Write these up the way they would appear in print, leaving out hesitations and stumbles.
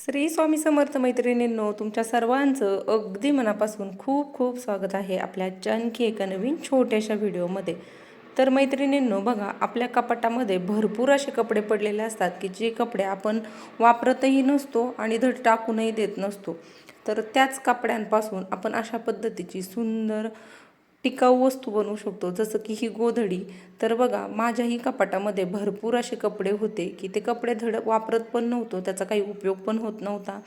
श्री स्वामी समर्थ मैत्रिणींनो, तुमच्या सर्वांचं अगदी मनापासून खूप खूप स्वागत आहे आपल्या आणखी एका नवीन छोट्याशा व्हिडिओमध्ये. तर मैत्रिणींनो, बघा, आपल्या कपाटामध्ये भरपूर असे कपडे पडलेले असतात की जे कपडे आपण वापरतही नसतो आणि धड टाकूनही देत नसतो. तर त्याच कपड्यांपासून आपण अशा पद्धतीची सुंदर टिकाऊ वस्तू बनवू शकतो, जसं की ही गोधडी. तर बघा, माझ्याही कपाटामध्ये भरपूर असे कपडे होते की ते कपडे धड वापरत पण नव्हतो, त्याचा काही उपयोग पण होत नव्हता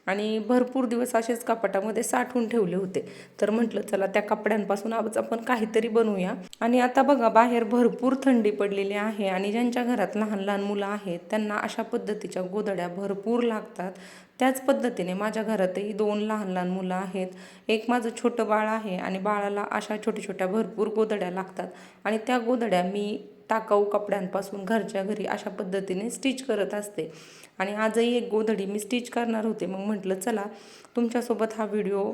आणि भरपूर दिवस असेच कपाटामध्ये साठवून ठेवले होते. तर म्हटलं, चला त्या कपड्यांपासून आज आपण काहीतरी बनवूया. आणि आता बघा, बाहेर भरपूर थंडी पडलेली आहे आणि ज्यांच्या घरात लहान लहान मुलं आहेत त्यांना अशा पद्धतीच्या गोधड्या भरपूर लागतात. त्याच पद्धतीने माझ्या घरातही 2 लहान लहान मुलं आहेत. एक माझं छोटं बाळ आहे आणि बाळाला अशा छोट्या छोट्या भरपूर गोधड्या लागतात आणि त्या गोधड्या मी टाकाऊ कपड्यांपासून घरच्या घरी अशा पद्धतीने स्टिच करत असते. आणि आजही एक गोधडी मी स्टिच करणार होते. मग म्हटलं, चला तुमच्यासोबत हा व्हिडिओ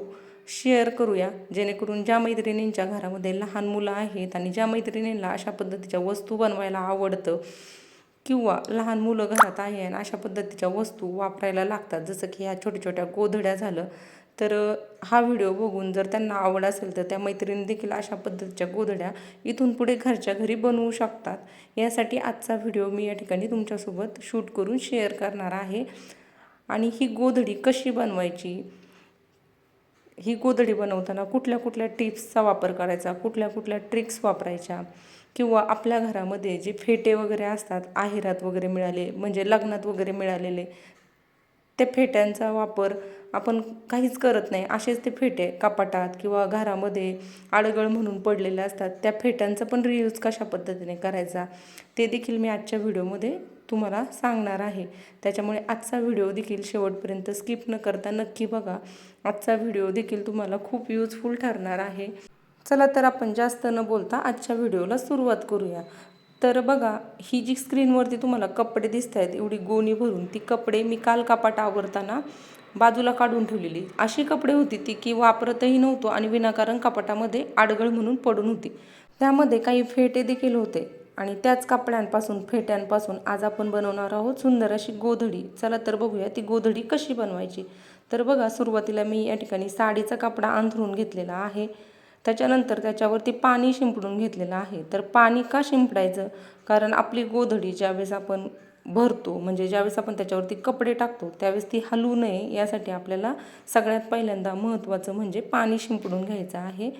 शेअर करूया, जेणेकरून ज्या मैत्रिणींच्या घरामध्ये लहान मुलं आहेत आणि ज्या मैत्रिणींना अशा पद्धतीच्या वस्तू बनवायला आवडतं किंवा लहान मुलं घरात आहे आणि अशा पद्धतीच्या वस्तू वापरायला लागतात, जसं की ह्या छोट्या छोट्या गोधड्या झालं, तर हा व्हिडिओ बघून जर त्यांना आवड असेल तर त्या मैत्रिणी देखील अशा पद्धतीच्या गोधड्या इथून पुढे घरच्या घरी बनवू शकतात. यासाठी आजचा व्हिडिओ मी या ठिकाणी तुमच्यासोबत शूट करून शेअर करणार आहे. आणि ही गोधडी कशी बनवायची, ही गोधडी बनवताना कुठल्या कुठल्या टिप्सचा वापर करायचा, कुठल्या कुठल्या ट्रिक्स वापरायच्या, किंवा आपल्या घरामध्ये जे फेटे वगैरे असतात, आहेरात वगैरे मिळाले, म्हणजे लग्नात वगैरे मिळालेले, त्या फेट्यांचा वापर आपण काहीच करत नाही, असेच ते फेटे कपाटात किंवा घरामध्ये आडगळ म्हणून पडलेले असतात, त्या फेट्यांचा पण रियूज कशा पद्धतीने करायचा ते देखील मी आजच्या व्हिडिओमध्ये तुम्हाला सांगणार आहे. त्याच्यामुळे आजचा व्हिडिओ देखील शेवटपर्यंत स्किप न करता नक्की बघा. आजचा व्हिडिओ देखील तुम्हाला खूप युजफुल ठरणार आहे. चला तर आपण जास्त न बोलता आजच्या व्हिडिओला सुरुवात करूया. तर बघा, ही जी स्क्रीनवरती तुम्हाला कपडे दिसत आहेत, एवढी गोणी भरून, ती कपडे मी काल कपाट आवरताना बाजूला काढून ठेवलेली. अशी कपडे होती ती की वापरतही नव्हतो आणि विनाकारण कपाटामध्ये आडगळ म्हणून पडून होती. त्यामध्ये काही फेटे देखील होते आणि त्याच कपड्यांपासून, फेट्यांपासून आज आपण बनवणार आहोत सुंदर अशी गोधडी. चला तर बघूया ती गोधडी कशी बनवायची. तर बघा, सुरुवातीला मी या ठिकाणी साडीचा कपडा अंथरून घेतलेला आहे. त्याच्यानंतर त्याच्यावरती पाणी शिंपडून घेतलेलं आहे. तर पाणी का शिंपडायचं, कारण आपली गोधडी ज्यावेळेस आपण भरतो, म्हणजे ज्यावेळेस आपण त्याच्यावरती कपडे टाकतो, त्यावेळेस ती हलू नये यासाठी आपल्याला सगळ्यात पहिल्यांदा महत्त्वाचं म्हणजे पाणी शिंपडून घ्यायचं आहे.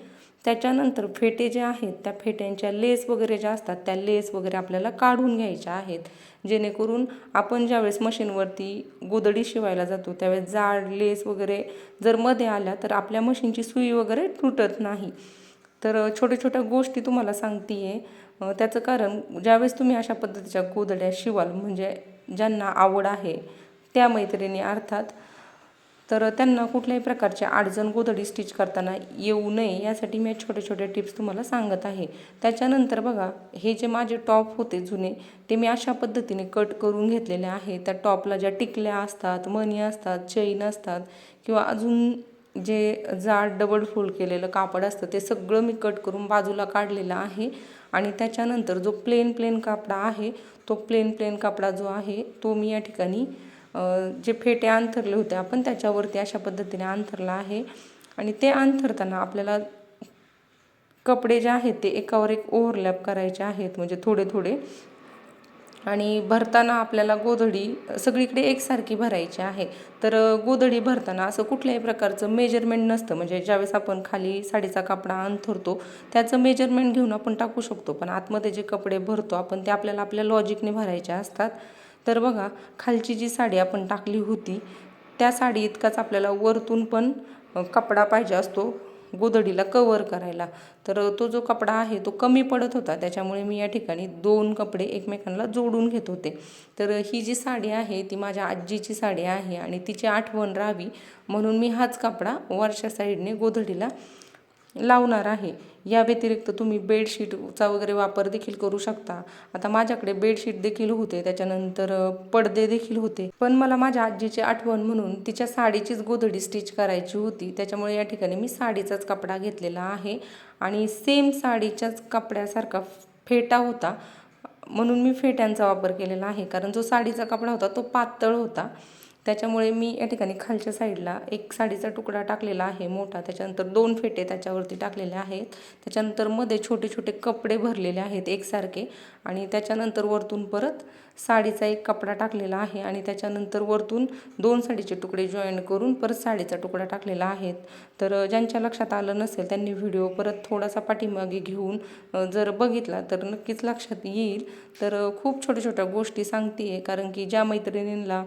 त्याच्यानंतर फेटे जे आहेत, त्या फेट्यांच्या लेस वगैरे ज्या असतात, त्या लेस वगैरे आपल्याला काढून घ्यायच्या आहेत, जेणेकरून आपण ज्यावेळेस मशीनवरती गोधडी शिवायला जातो त्यावेळेस जाड लेस वगैरे जर मध्ये आल्या तर आपल्या मशीनची सुई वगैरे तुटत नाही. तर छोट्या छोट्या गोष्टी तुम्हाला सांगते आहे. त्याचं कारण, ज्यावेळेस तुम्ही अशा पद्धतीच्या गोधड्या शिवाल, म्हणजे ज्यांना आवड आहे त्या मैत्रिणी अर्थात, तर त्यांना कुठल्याही प्रकारच्या अडचण गोधडी स्टिच करताना येऊ नये यासाठी मी छोटे छोटे टिप्स तुम्हाला सांगत आहे. त्याच्यानंतर बघा, हे जे माझे टॉप होते जुने, ते मी अशा पद्धतीने कट करून घेतलेले आहे. त्या टॉपला ज्या टिकल्या असतात, मणी असतात, चैन असतात, किंवा अजून जे जाड डबल फोल्ड केलेलं कापड असतं, ते सगळं मी कट करून बाजूला काढलेलं आहे. आणि त्याच्यानंतर जो प्लेन कापडा आहे, तो प्लेन कापडा जो आहे तो मी या ठिकाणी जे फेटे अंथरले होते आपण त्याच्यावरती अशा पद्धतीने अंथरला आहे. आणि ते अंथरताना आपल्याला कपडे जे आहेत ते एकावर एक ओव्हरलॅप करायचे आहेत, म्हणजे थोडे थोडे. आणि भरताना आपल्याला गोधडी सगळीकडे एकसारखी भरायची आहे. तर गोधडी भरताना असं कुठल्याही प्रकारचं मेजरमेंट नसतं, म्हणजे ज्यावेळेस आपण खाली साडीचा कपडा अंथरतो त्याचं मेजरमेंट घेऊन आपण टाकू शकतो, पण आतमध्ये जे कपडे भरतो आपण ते आपल्याला आपल्या लॉजिकने भरायचे असतात. तर बघा, खालची जी साडी आपण टाकली होती त्या साडी इतकाच आपल्याला वरतून पण कपडा पाहिजे असतो गोधडीला कवर करायला. तर तो जो कपडा आहे तो कमी पडत होता, त्याच्यामुळे मी या ठिकाणी 2 कपडे एकमेकांना जोडून घेत होते. तर ही जी साडी आहे ती माझ्या आजीची साडी आहे आणि तिची आठवण राहावी म्हणून मी हाच कपडा वरच्या साईडने गोधडीला लावणार आहे. या व्यतिरिक्त तुम्ही बेडशीटचा वगैरे वापर देखील करू शकता. आता माझ्याकडे बेडशीट देखील होते, त्याच्यानंतर पडदे देखील होते, पण मला माझ्या आजीची आठवण म्हणून तिच्या साडीचीच गोधडी स्टिच करायची होती, त्याच्यामुळे या ठिकाणी मी साडीचाच कपडा घेतलेला आहे. आणि सेम साडीच्याच कपड्यासारखा फेटा होता म्हणून मी फेट्यांचा वापर केलेला आहे, कारण जो साडीचा कपडा होता तो पातळ होता. त्याच्यामुळे मी या ठिकाणी खालच्या साईडला एक साडीचा तुकडा टाकलेला आहे मोठा, त्याच्यानंतर 2 फेटे त्याच्यावरती टाकलेले आहेत, त्याच्यानंतर मध्ये छोटे छोटे कपडे भरलेले आहेत एकसारखे, आणि त्याच्यानंतर वरतून परत साडीचा एक कपडा टाकलेला आहे, आणि त्याच्यानंतर वरतून 2 साडीचे तुकडे जॉईन करून परत साडीचा तुकडा टाकलेला आहे. तर ज्यांच्या लक्षात आलं नसेल त्यांनी व्हिडिओ परत थोडासा पाठीमागे घेऊन जर बघितला तर नक्कीच लक्षात येईल. तर खूप छोट्या छोट्या गोष्टी सांगते आहे, कारण की ज्या मैत्रिणींना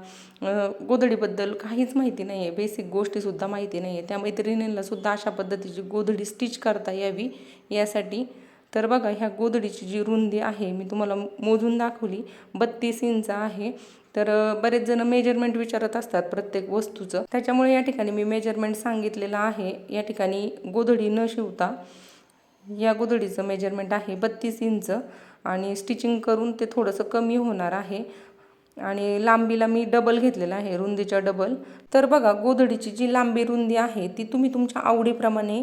गोधडीबद्दल काहीच माहिती नाही आहे, बेसिक गोष्टीसुद्धा माहिती नाही आहे, त्या मैत्रिणींनासुद्धा अशा पद्धतीची गोधडी स्टिच करता यावी यासाठी. तर बघा, ह्या गोधडीची जी रुंदी आहे मी तुम्हाला मोजून दाखवली, 32 इंच आहे. तर बरेच जण मेजरमेंट विचारत असतात प्रत्येक वस्तूचं, त्याच्यामुळे या ठिकाणी मी मेजरमेंट सांगितलेलं आहे. या ठिकाणी गोधडी न शिवता या गोधडीचं मेजरमेंट आहे 32 इंच, आणि स्टिचिंग करून ते थोडंसं कमी होणार आहे, आणि लांबीला मी डबल घेतलेला आहे, रुंदीच्या डबल. तर बघा, गोधडीची जी लांबी रुंदी आहे ती तुम्ही तुमच्या आवडीप्रमाणे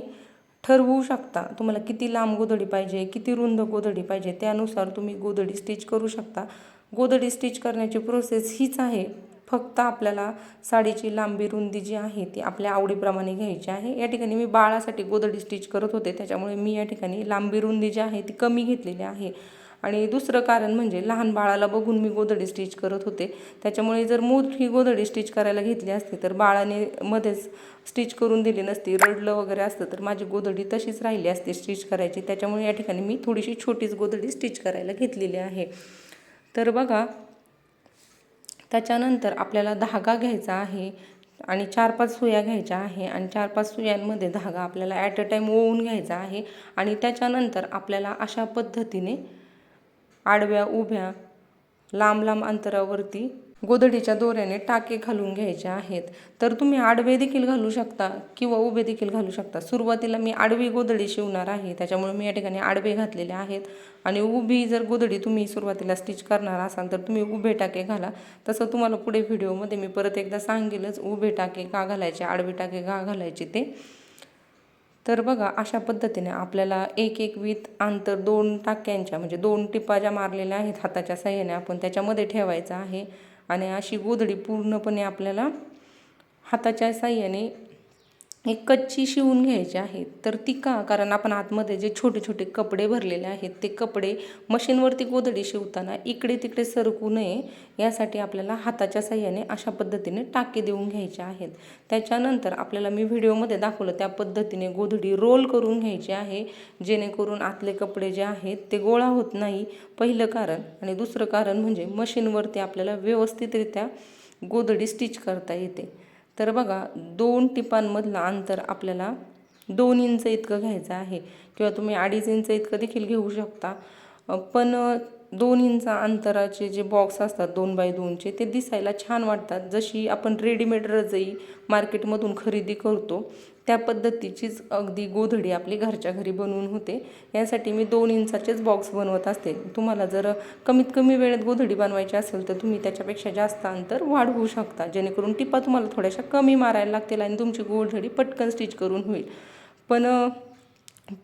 ठरवू शकता. तुम्हाला किती लांब गोधडी पाहिजे, किती रुंद गोधडी पाहिजे, त्यानुसार तुम्ही गोधडी स्टिच करू शकता. गोधडी स्टिच करण्याची प्रोसेस हीच आहे, फक्त आपल्याला साडीची लांबी रुंदी जी आहे ती आपल्या आवडीप्रमाणे घ्यायची आहे. या ठिकाणी मी बाळासाठी गोधडी स्टिच करत होते, त्याच्यामुळे मी या ठिकाणी लांबी रुंदी जी आहे ती कमी घेतलेली आहे. आणि दुसरं कारण म्हणजे लहान बाळाला बघून मी गोधडी स्टिच करत होते, त्याच्यामुळे जर मोठी गोधडी स्टिच करायला घेतली असती तर बाळाने मध्येच स्टिच करून दिली नसती, रडलं वगैरे असतं तर माझी गोधडी तशीच राहिली असते स्टिच करायची. त्याच्यामुळे या ठिकाणी मी थोडीशी छोटीच गोधडी स्टिच करायला घेतलेली आहे. तर बघा, त्याच्यानंतर आपल्याला धागा घ्यायचा आहे, आणि 4-5 सुया घ्यायच्या आहे, आणि 4-5 सुयांमध्ये धागा आपल्याला ॲट अ टाईम ओवून घ्यायचा आहे. आणि त्याच्यानंतर आपल्याला अशा पद्धतीने आडव्या उभ्या लांब लांब अंतरावरती गोधडीच्या दोऱ्याने टाके घालून घ्यायचे आहेत. तर तुम्ही आडवे देखील घालू शकता किंवा उभे देखील घालू शकता. सुरुवातीला मी आडवी गोधडी शिवणार आहे, त्याच्यामुळे मी या ठिकाणी आडवे घातलेले आहेत. आणि उभी जर गोधडी तुम्ही सुरुवातीला स्टिच करणार असाल तर तुम्ही उभे टाके घाला. तसं तुम्हाला पुढे व्हिडिओमध्ये मी परत एकदा सांगेलच, उभे टाके का घालायचे, आडवे टाके का घालायचे ते. तर बघा, अशा पद्धतीने आपल्याला एक एक वीत अंतर 2 टाक्यांच्या म्हणजे 2 टिपा ज्या मारलेल्या आहेत हाताच्या साह्याने आपण त्याच्यामध्ये ठेवायचं आहे. आणि अशी गोधडी पूर्णपणे आपल्याला हाताच्या साह्याने एक कच्ची शिवून घ्यायची आहे. तर ती का, कारण आपण आतमध्ये जे छोटे छोटे कपडे भरलेले आहेत ते कपडे मशीनवरती गोधडी शिवताना इकडे तिकडे सरकू नये यासाठी आपल्याला हाताच्या साह्याने अशा पद्धतीने टाके देऊन घ्यायचे आहेत. त्याच्यानंतर आपल्याला मी व्हिडिओमध्ये दाखवलं त्या पद्धतीने गोधडी रोल करून घ्यायची आहे, जेणेकरून आतले कपडे जे आहेत ते गोळा होत नाही, पहिलं कारण. आणि दुसरं कारण म्हणजे मशीनवरती आपल्याला व्यवस्थितरित्या गोधडी स्टिच करता येते. तर बघा, 2 टिपांमधलं अंतर आपल्याला 2 इंच इतकं घ्यायचं आहे, किंवा तुम्ही 2.5 इंच इतकं देखील घेऊ शकता. पण 2 इंच अंतराचे जे बॉक्स असतात 2x2चे ते दिसायला छान वाटतात. जशी आपण रेडीमेड रजई मार्केटमधून खरेदी करतो त्या पद्धतीचीच अगदी गोधडी आपली घरच्या घरी बनवून होते. यासाठी मी 2 इंचाचेच बॉक्स बनवत असते. तुम्हाला जर कमीत कमी वेळेत गोधडी बनवायची असेल तर तुम्ही त्याच्यापेक्षा जास्त अंतर वाढवू शकता, जेणेकरून टिपा तुम्हाला थोड्याशा कमी मारायला लागतील आणि तुमची गोधडी पटकन स्टिच करून होईल. पण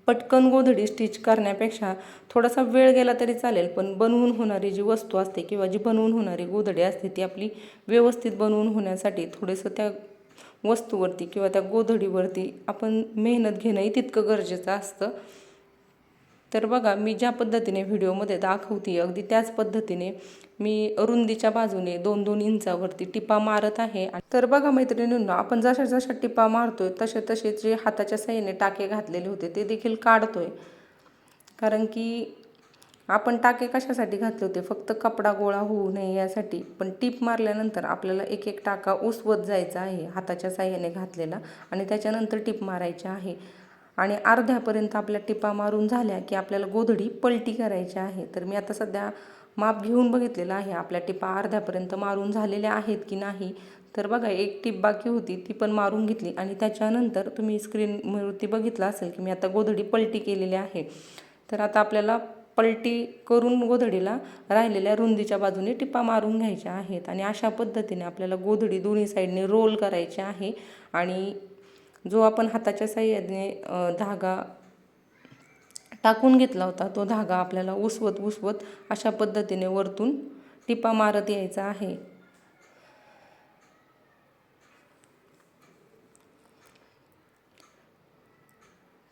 पटकन गोधडी स्टिच करण्यापेक्षा थोडासा वेळ गेला तरी चालेल, पण बनवून होणारी जी वस्तू असते किंवा जी बनवून होणारी गोधडी असते ती आपली व्यवस्थित बनवून होण्यासाठी थोडंसं त्या वस्तूवरती किंवा त्या गोधडीवरती आपण मेहनत घेणंही तितकं गरजेचं असतं. तर बघा, मी ज्या पद्धतीने व्हिडिओमध्ये दाखवते अगदी त्याच पद्धतीने मी रुंदीच्या बाजूने 2-2 इंचावरती टिपा मारत आहे. तर बघा मैत्रिणींनो, आपण जशा जशा टिपा मारतोय तसे जे हाताच्या साह्याने टाके घातलेले होते ते देखील काढतोय, कारण की आपण टाके कशासाठी घातले होते, फक्त कपडा गोळा होऊ नये यासाठी. पण टीप मारल्यानंतर आपल्याला एक एक टाका उसवत जायचा आहे हाताच्या साह्याने घातलेला, आणि त्याच्यानंतर टीप मारायची आहे. आणि अर्ध्यापर्यंत आपल्या टिपा मारून झाल्या की आपल्याला गोधडी पलटी करायची आहे. तर मी आता सध्या माप घेऊन बघितलेलं आहे आपल्या टिपा अर्ध्यापर्यंत मारून झालेल्या आहेत की नाही. तर बघा, एक टीप बाकी होती ती पण मारून घेतली, आणि त्याच्यानंतर तुम्ही स्क्रीनवरती बघितलं असेल की मी आता गोधडी पलटी केलेली आहे. तर आता आपल्याला पलटी करून गोधडीला राहिलेल्या रुंदीच्या बाजूने टिपा मारून घ्यायच्या आहेत. आणि अशा पद्धतीने आपल्याला गोधडी दोन्ही साईडने रोल करायची आहे. आणि जो आपण हाताच्या साह्याने धागा टाकून घेतला होता तो धागा आपल्याला उसवत अशा पद्धतीने वरतून टिपा मारत यायचा आहे.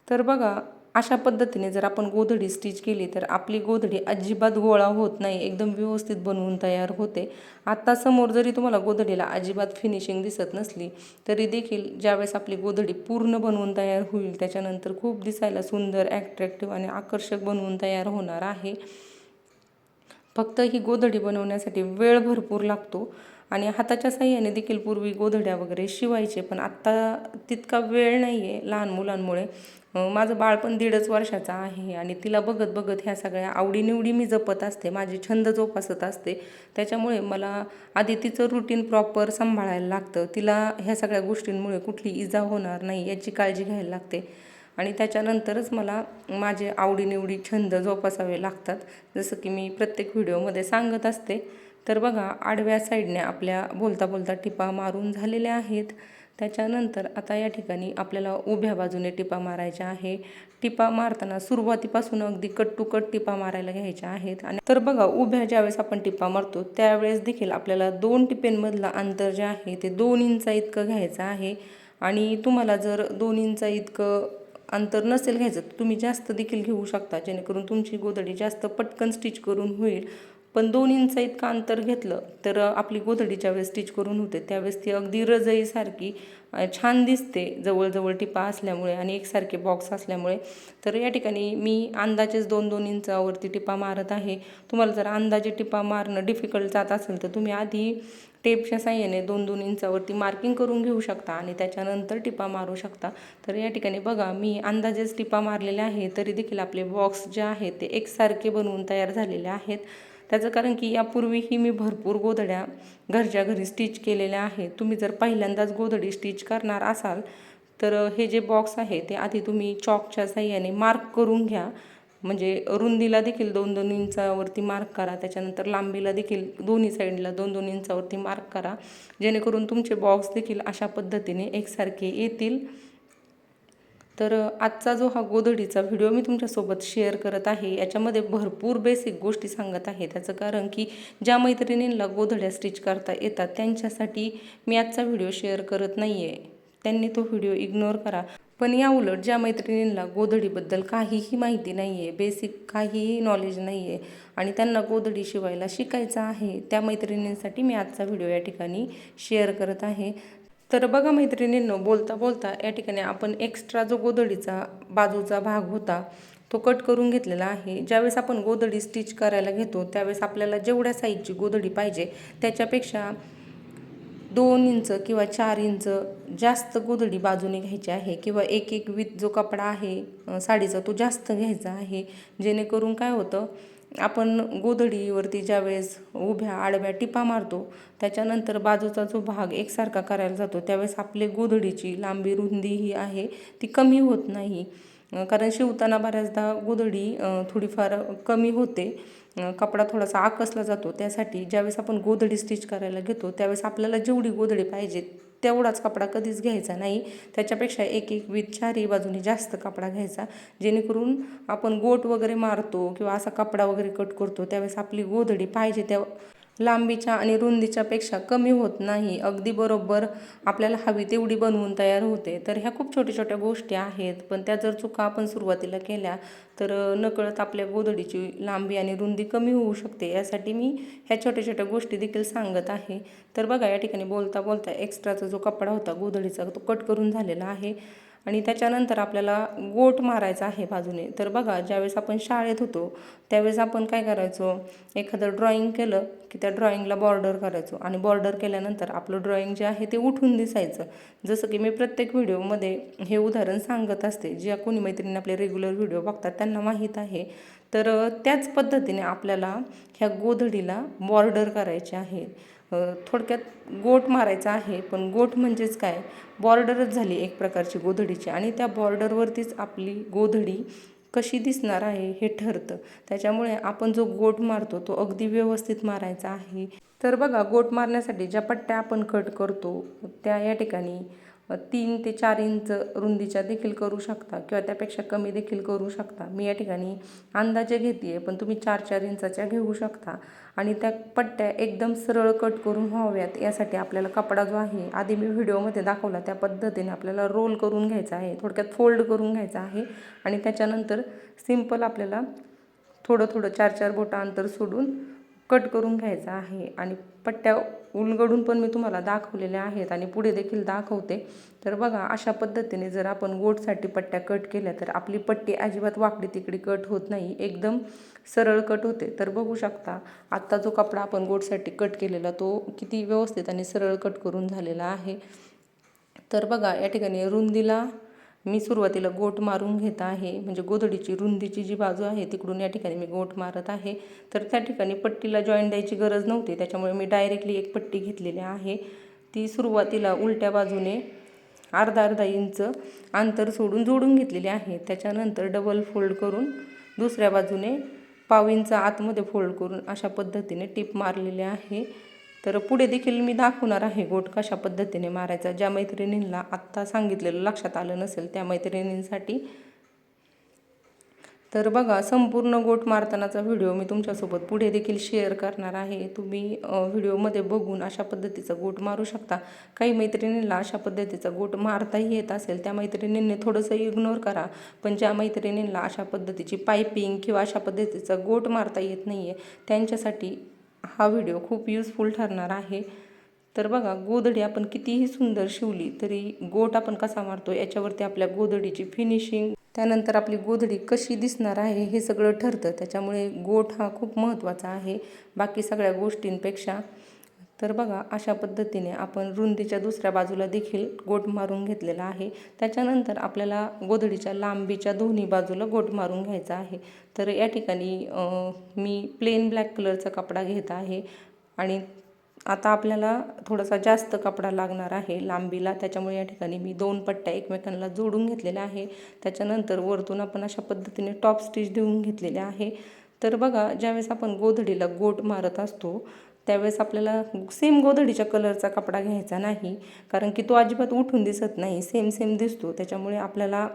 तर बघा अशा पद्धतीने जर आपण गोधडी स्टिच केली तर आपली गोधडी अजिबात गोळा होत नाही, एकदम व्यवस्थित बनवून तयार होते. आत्ता समोर जरी तुम्हाला गोधडीला अजिबात फिनिशिंग दिसत नसली तरी देखील ज्यावेळेस आपली गोधडी पूर्ण बनवून तयार होईल त्याच्यानंतर खूप दिसायला सुंदर, ॲट्रॅक्टिव्ह आणि आकर्षक बनवून तयार होणार आहे. फक्त ही गोधडी बनवण्यासाठी वेळ भरपूर लागतो आणि हाताच्या साह्याने देखील पूर्वी गोधड्या वगैरे शिवायचे, पण आत्ता तितका वेळ नाही आहे लहान मुलांमुळे. माझं बाळ पण 1.5 वर्षाचं आहे आणि तिला बघत बघत ह्या सगळ्या आवडीनिवडी मी जपत असते, माझे छंद जोपासत असते. त्याच्यामुळे मला आधी तिचं रुटीन प्रॉपर सांभाळायला लागतं, तिला ह्या सगळ्या गोष्टींमुळे कुठली इजा होणार नाही याची काळजी घ्यायला लागते आणि त्याच्यानंतरच मला माझे आवडीनिवडी छंद जोपासावे लागतात, जसं की मी प्रत्येक व्हिडिओमध्ये सांगत असते. तर बघा आडव्या साईडने आपल्या बोलता बोलता टिपा मारून झालेल्या आहेत. त्याच्यानंतर आता या ठिकाणी आपल्याला उभ्या बाजूने टिपा मारायच्या आहे. टिपा मारताना सुरुवातीपासून अगदी कट टू कट टिपा मारायला घ्यायच्या आहेत. आणि तर बघा उभ्या ज्यावेळेस आपण टिपा मारतो त्यावेळेस देखील आपल्याला 2 टिपेंमधलं अंतर जे आहे ते 2 इंचा इतकं घ्यायचं आहे. आणि तुम्हाला जर 2 इंचा इतकं अंतर नसेल घ्यायचं तर तुम्ही जास्त देखील घेऊ शकता, जेणेकरून तुमची गोधडी जास्त पटकन स्टिच करून होईल. पण 2 इंचा इतकं अंतर घेतलं तर आपली गोधडी ज्यावेळेस स्टिच करून होते त्यावेळेस ती अगदी रजईसारखी छान दिसते, जवळजवळ टिपा असल्यामुळे आणि एकसारखे बॉक्स असल्यामुळे. तर या ठिकाणी मी अंदाजेच 2-2 इंचावरती टिपा मारत आहे. तुम्हाला जर अंदाजे टिपा मारणं डिफिकल्ट जात असेल तर तुम्ही आधी टेपच्या साह्याने 2-2 इंचावरती मार्किंग करून घेऊ शकता आणि त्याच्यानंतर टिपा मारू शकता. तर या ठिकाणी बघा मी अंदाजेच टिपा मारलेल्या आहे, तरी देखील आपले बॉक्स जे आहेत ते एकसारखे बनवून तयार झालेले आहेत. त्याचं कारण की यापूर्वीही मी भरपूर गोधड्या घरच्या घरी स्टिच केलेल्या आहेत. तुम्ही जर पहिल्यांदाच गोधडी स्टिच करणार असाल तर हे जे बॉक्स आहे ते आधी तुम्ही चॉकच्या साह्याने मार्क करून घ्या. म्हणजे रुंदीला देखील 2-2 इंचावरती मार्क करा, त्याच्यानंतर लांबीला देखील दोन्ही साईडला 2-2 इंचावरती मार्क करा, जेणेकरून तुमचे बॉक्स देखील अशा पद्धतीने एकसारखे येतील. तर आजचा जो हा गोधडीचा व्हिडिओ मी तुमच्यासोबत शेअर करत आहे याच्यामध्ये भरपूर बेसिक गोष्टी सांगत आहे. त्याचं कारण की ज्या मैत्रिणींना गोधड्या स्टिच करता येतात त्यांच्यासाठी मी आजचा व्हिडिओ शेअर करत नाही आहे, त्यांनी तो व्हिडिओ इग्नोर करा. पण या उलट ज्या मैत्रिणींना गोधडीबद्दल काहीही माहिती नाही आहे, बेसिक काहीही नॉलेज नाही आहे आणि त्यांना गोधडी शिवायला शिकायचं आहे, त्या मैत्रिणींसाठी मी आजचा व्हिडिओ या ठिकाणी शेअर करत आहे. तर बघा मैत्रिणींनो, बोलता बोलता या ठिकाणी आपण एक्स्ट्रा जो गोधडीचा बाजूचा भाग होता तो कट करून घेतलेला आहे. ज्यावेळेस आपण गोधडी स्टिच करायला घेतो त्यावेळेस आपल्याला जेवढ्या साईजची गोधडी पाहिजे त्याच्यापेक्षा 2 इंच किंवा 4 इंच जास्त गोधडी बाजूने घ्यायची आहे, किंवा एक विथ जो कपडा आहे साडीचा तो जास्त घ्यायचा आहे. जेणेकरून काय होतं, आपण गोधडीवरती ज्यावेळेस उभ्या आडव्या टिपा मारतो त्याच्यानंतर बाजूचा जो भाग एकसारखा करायला जातो त्यावेळेस आपले गोधडीची लांबी रुंदी ही आहे ती कमी होत नाही. कारण शिवताना बऱ्याचदा गोधडी थोडीफार कमी होते, कपडा थोडासा आकसला जातो. त्यासाठी ज्यावेळेस आपण गोधडी स्टिच करायला घेतो त्यावेळेस आपल्याला जेवढी गोधडी पाहिजे तेवढाच कपडा कधीच घ्यायचा नाही, त्याच्यापेक्षा एक विथ 4ही बाजूने जास्त कपडा घ्यायचा. जेणेकरून आपण गोट वगैरे मारतो किंवा असा कपडा वगैरे कट करतो त्यावेळेस आपली गोधडी पाहिजे त्या लांबीच्या आणि रुंदीच्या पेक्षा कमी होत नाही, अगदी बरोबर आपल्याला हवी तेवढी बनवून तयार होते. तर ह्या खूप छोट्या छोट्या गोष्टी आहेत, पण त्या जर चुका आपण सुरुवातीला केल्या तर नकळत आपल्या गोधडीची लांबी आणि रुंदी कमी होऊ शकते. यासाठी मी ह्या छोट्या छोट्या गोष्टी देखील सांगत आहे. तर बघा या ठिकाणी बोलता बोलता एक्स्ट्राचा जो कपडा होता गोधडीचा तो कट करून झालेला आहे आणि त्याच्यानंतर आपल्याला गोट मारायचा आहे बाजूने. तर बघा ज्यावेळेस आपण शाळेत होतो त्यावेळेस आपण काय करायचो, एखादं ड्रॉइंग केलं की त्या ड्रॉइंगला बॉर्डर करायचो आणि बॉर्डर केल्यानंतर आपलं ड्रॉइंग जे आहे ते उठून दिसायचं. जसं की मी प्रत्येक व्हिडिओमध्ये हे उदाहरण सांगत असते, ज्या कोणी मैत्रिणी आपले रेग्युलर व्हिडिओ बघतात त्यांना माहीत आहे. तर त्याच पद्धतीने आपल्याला ह्या गोधडीला बॉर्डर करायचे आहे. थोडक्यात गोट मारायचा आहे, पण गोट म्हणजेच काय, बॉर्डरच झाली एक प्रकारची गोधडीची आणि त्या बॉर्डरवरतीच आपली गोधडी कशी दिसणार आहे हे ठरतं. त्याच्यामुळे आपण जो गोट मारतो तो अगदी व्यवस्थित मारायचा आहे. तर बघा गोट मारण्यासाठी ज्या पट्ट्या आपण कट करतो त्या या ठिकाणी 3 ते 4 इंच रुंदीच्या देखील करू शकता किंवा त्यापेक्षा कमी देखील करू शकता. मी या ठिकाणी अंदाजे घेते पण तुम्ही 4-4 इंचाच्या घेऊ शकता. आणि त्या पट्ट्या एकदम सरळ कट करून व्हाव्यात यासाठी आपल्याला कपडा जो आहे आधी मी व्हिडिओमध्ये दाखवला त्या पद्धतीने आपल्याला रोल करून घ्यायचा आहे, थोडक्यात फोल्ड करून घ्यायचा आहे. आणि त्याच्यानंतर सिंपल आपल्याला थोडं 4-4 बोटं अंतर सोडून कट करून घ्यायचा आहे. आणि पट्ट्या उलगडून पण मी तुम्हाला दाखवलेल्या आहेत आणि पुढे देखील दाखवते. तर बघा अशा पद्धतीने जर आपण गोटसाठी पट्ट्या कट केल्या तर आपली पट्टी अजिबात वाकडी तिकडी कट होत नाही, एकदम सरळ कट होते. तर बघू शकता आत्ता जो कपडा आपण गोटसाठी कट केलेला तो किती व्यवस्थित आणि सरळ कट करून झालेला आहे. तर बघा या ठिकाणी रुंदीला मी सुरुवातीला गोट मारून घेत आहे, म्हणजे गोधडीची रुंदीची जी बाजू आहे तिकडून या ठिकाणी मी गोट मारत आहे. तर त्या ठिकाणी पट्टीला जॉईंट द्यायची गरज नव्हती, त्याच्यामुळे मी डायरेक्टली एक पट्टी घेतलेली आहे. ती सुरुवातीला उलट्या बाजूने अर्धा इंच अंतर सोडून जोडून घेतलेली आहे. त्याच्यानंतर डबल फोल्ड करून दुसऱ्या बाजूने पाव इंच आतमध्ये फोल्ड करून अशा पद्धतीने टिप मारलेली आहे. तर पुढे देखील मी दाखवणार आहे गोट कशा पद्धतीने मारायचा. ज्या मैत्रिणींना आत्ता सांगितलेलं लक्षात आलं नसेल त्या मैत्रिणींसाठी. तर बघा संपूर्ण गोट मारतानाचा व्हिडिओ मी तुमच्यासोबत पुढे देखील शेअर करणार आहे. तुम्ही व्हिडिओमध्ये बघून अशा पद्धतीचा गोट मारू शकता. काही मैत्रिणींना अशा पद्धतीचा गोट मारताही येत असेल त्या मैत्रिणींनी थोडंसं इग्नोर करा. पण ज्या मैत्रिणींना अशा पद्धतीची पायपिंग किंवा अशा पद्धतीचा गोट मारता येत नाही आहे त्यांच्यासाठी हा व्हिडिओ खूप युजफुल ठरणार आहे. तर बघा गोधडी आपण कितीही सुंदर शिवली तरी गोट आपण कसा मारतो याच्यावरती आपल्या गोधडीची फिनिशिंग, त्यानंतर आपली गोधडी कशी दिसणार आहे हे सगळं ठरतं. त्याच्यामुळे गोट हा खूप महत्त्वाचा आहे बाकी सगळ्या गोष्टींपेक्षा. तर बघा अशा पद्धतीने आपण रुंदीच्या दुसऱ्या बाजूला देखील गोट मारून घेतलेला आहे. त्याच्यानंतर आपल्याला गोधडीच्या लांबीच्या दोन्ही बाजूला गोट मारून घ्यायचा आहे. तर या ठिकाणी मी प्लेन ब्लॅक कलरचा कपडा घेत आहे आणि आता आपल्याला थोडासा जास्त कपडा लागणार आहे लांबीला, त्याच्यामुळे या ठिकाणी मी 2 पट्ट्या एकमेकांना जोडून घेतलेल्या आहे. त्याच्यानंतर वरतून आपण अशा पद्धतीने टॉप स्टिच देऊन घेतलेले आहे. तर बघा ज्यावेळेस आपण गोधडीला गोट मारत असतो त्यावेळेस आपल्याला सेम गोधडीच्या कलरचा कपडा घ्यायचा नाही, कारण की तो अजिबात उठून दिसत नाही, सेम दिसतो. त्याच्यामुळे आपल्याला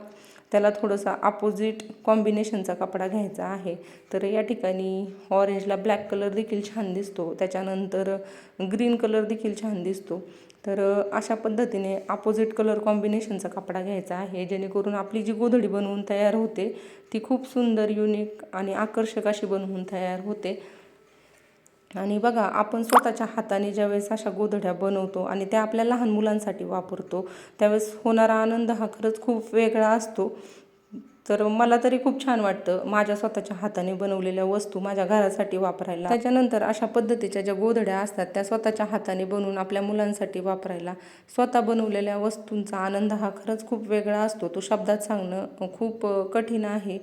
त्याला थोडंसा अपोजिट कॉम्बिनेशनचा कपडा घ्यायचा आहे. तर या ठिकाणी ऑरेंजला ब्लॅक कलर देखील छान दिसतो, त्याच्यानंतर ग्रीन कलर देखील छान दिसतो. तर अशा पद्धतीने अपोजिट कलर कॉम्बिनेशनचा कपडा घ्यायचा आहे, जेणेकरून आपली जी गोधडी बनवून तयार होते ती खूप सुंदर, युनिक आणि आकर्षक अशी बनवून तयार होते. आणि बघा आपण स्वतःच्या हाताने ज्यावेळेस अशा गोधड्या बनवतो आणि त्या आपल्या लहान मुलांसाठी वापरतो त्यावेळेस होणारा आनंद हा खरंच खूप वेगळा असतो. तर मला तरी खूप छान वाटतं माझ्या स्वतःच्या हाताने बनवलेल्या वस्तू माझ्या घरासाठी वापरायला. त्याच्यानंतर अशा पद्धतीच्या ज्या गोधड्या असतात त्या स्वतःच्या हाताने बनवून आपल्या मुलांसाठी वापरायला. स्वतः बनवलेल्या वस्तूंचा आनंद हा खरंच खूप वेगळा असतो, तो शब्दात सांगणं खूप कठीण आहे.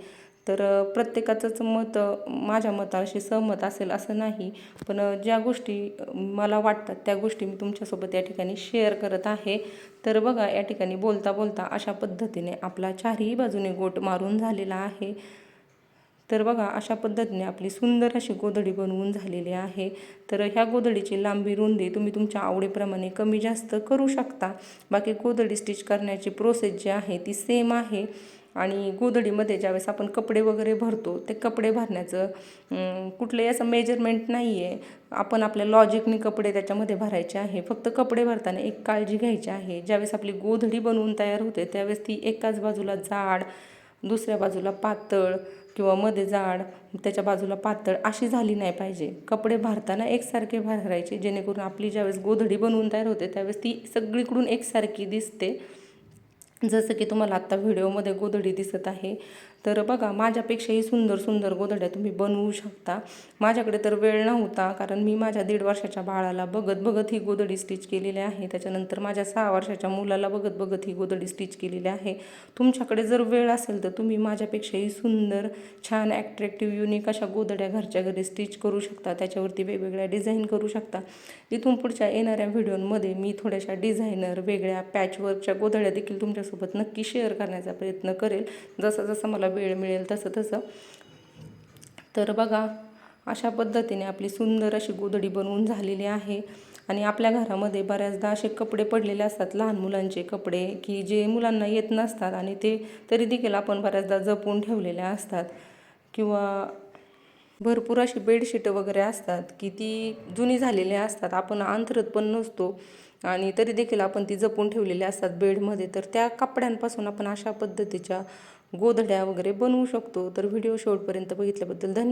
तर प्रत्येकाचंच मत माझ्या मताशी सहमत असेल असं नाही, पण ज्या गोष्टी मला वाटतात त्या गोष्टी मी तुमच्यासोबत या ठिकाणी शेअर करत आहे. तर बघा या ठिकाणी बोलता बोलता अशा पद्धतीने आपला चारही बाजूने गोट मारून झालेला आहे. तर बघा अशा पद्धतीने आपली सुंदर अशी गोधडी बनवून झालेली आहे. तर ह्या गोधडीची लांबी रुंदी तुम्ही तुमच्या आवडीप्रमाणे कमी जास्त करू शकता. बाकी गोधडी स्टिच करण्याची प्रोसेस जी आहे ती सेम आहे. आणि गोधडीमध्ये ज्यावेळेस आपण कपडे वगैरे भरतो ते कपडे भरण्याचं कुठलंही असं मेजरमेंट नाही आहे. आपण आपल्या लॉजिकने कपडे त्याच्यामध्ये भरायचे आहे. फक्त कपडे भरताना एक काळजी घ्यायची आहे, ज्यावेळेस आपली गोधडी बनवून तयार होते त्यावेळेस ती एकाच बाजूला जाड, दुसऱ्या बाजूला पातळ किंवा मध्ये जाड, त्याच्या बाजूला पातळ अशी झाली नाही पाहिजे. कपडे भरताना एकसारखे भरायचे, जेणेकरून आपली ज्यावेळेस गोधडी बनवून तयार होते त्यावेळेस ती सगळीकडून एकसारखी दिसते, जसं की तुम्हाला आत्ता व्हिडिओमध्ये गोधडी दिसत आहे. तर बघा माझ्यापेक्षाही सुंदर सुंदर गोधड्या तुम्ही बनवू शकता. माझ्याकडे तर वेळ नव्हता, कारण मी माझ्या 1.5 वर्षाच्या बाळाला बघत ही गोधडी स्टिच केलेली आहे. त्याच्यानंतर माझ्या 6 वर्षाच्या मुलाला बघत ही गोधडी स्टिच केलेली आहे. तुमच्याकडे जर वेळ असेल तर तुम्ही माझ्यापेक्षाही सुंदर, छान, ॲट्रॅक्टिव्ह, युनिक अशा गोधड्या घरच्या घरी स्टिच करू शकता. त्याच्यावरती वेगवेगळ्या डिझाईन करू शकता. इथून पुढच्या येणाऱ्या व्हिडिओमध्ये मी थोड्याशा डिझायनर, वेगळ्या पॅचवर्कच्या गोधड्या देखील तुमच्यासोबत नक्की शेअर करण्याचा प्रयत्न करेल, जसं मला वेळ मिळेल तसं. तर बघा अशा पद्धतीने आपली सुंदर अशी गोधडी बनवून झालेली आहे. आणि आपल्या घरामध्ये बऱ्याचदा असे कपडे पडलेले असतात, लहान मुलांचे कपडे की जे मुलांना येत नसतात आणि ते तरी देखील आपण बऱ्याचदा जपून ठेवलेले असतात. किंवा भरपूर अशी बेडशीट वगैरे असतात की ती जुनी झालेली असतात, आपण अंथरत पण नसतो आणि तरी देखील आपण ती जपून ठेवलेली असतात बेडमध्ये. तर त्या कपड्यांपासून आपण अशा पद्धतीच्या गोधड्या वगैरे बनवू शकतो. तर व्हिडिओ शेवटपर्यंत बघितल्याबद्दल धन्यवाद.